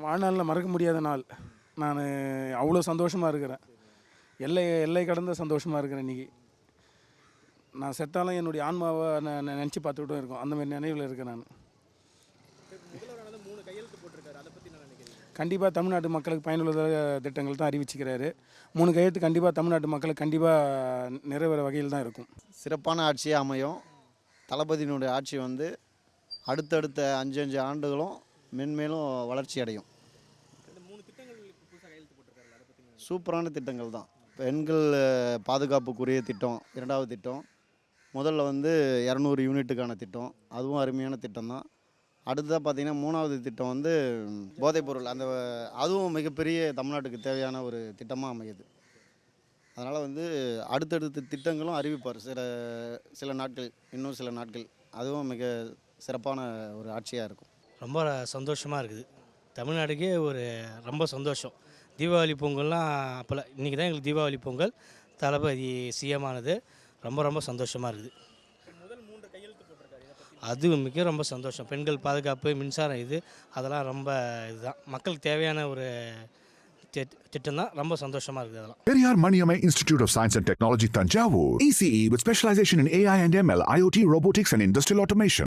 வாழ்நாளில் மறக்க முடியாத நாள். நான் அவ்வளோ சந்தோஷமாக இருக்கிறேன். எல்லை கடந்த சந்தோஷமாக இருக்கிறேன் இன்றைக்கி. நான் செத்தாலும் என்னுடைய ஆன்மாவை நான் நினச்சி பார்த்துக்கிட்டும் இருக்கும். அந்த மாதிரி நினைவில் இருக்கேன் நான். கண்டிப்பாக தமிழ்நாட்டு மக்களுக்கு பயனுள்ள திட்டங்கள் தான் அறிவிச்சுக்கிறாரு. 3 கையெழுத்து கண்டிப்பாக தமிழ்நாட்டு மக்களுக்கு கண்டிப்பாக நிறைவேற வகையில் தான் இருக்கும். சிறப்பான ஆட்சியாக அமையும். தளபதியினுடைய ஆட்சி அடுத்தடுத்த 5 ஆண்டுகளும் மென்மேலும் வளர்ச்சி அடையும். சூப்பரான திட்டங்கள் தான். பெண்கள் பாதுகாப்புக்குரிய திட்டம் 2வது திட்டம். முதல்ல 200 யூனிட்டுக்கான திட்டம், அதுவும் அருமையான திட்டம் தான். அடுத்ததாக பார்த்திங்கன்னா 3வது திட்டம் போதைப்பொருள், அதுவும் மிகப்பெரிய தமிழ்நாட்டுக்கு தேவையான ஒரு திட்டமாக அமையுது. அதனால் அடுத்தடுத்த திட்டங்களும் அறிவிப்பார் சில நாட்கள், இன்னும் சில நாட்கள். அதுவும் மிக சிறப்பான ஒரு ஆட்சியாக இருக்கும். ரொம்ப சந்தோஷமாக இருக்குது. தமிழ்நாடுக்கே ரொம்ப சந்தோஷம். தீபாவளி பொங்கல்லாம் அப்போல்லாம், இன்றைக்கி தான் எங்களுக்கு தீபாவளி பொங்கல். தளபதி சிஎம் ஆனது ரொம்ப சந்தோஷமாக இருக்குது. அது ரொம்ப சந்தோஷம். பெண்கள் பாதுகாப்பு, மின்சாரம், அதெல்லாம் இதுதான் மக்களுக்கு தேவையான ஒரு திட்டம் தான். ரொம்ப சந்தோஷமாக இருக்குது அதெல்லாம். Periyar Maniammai Institute of Science and Technology, Tanjavur. ECE with specialization in AI and ML, IoT, robotics and industrial automation.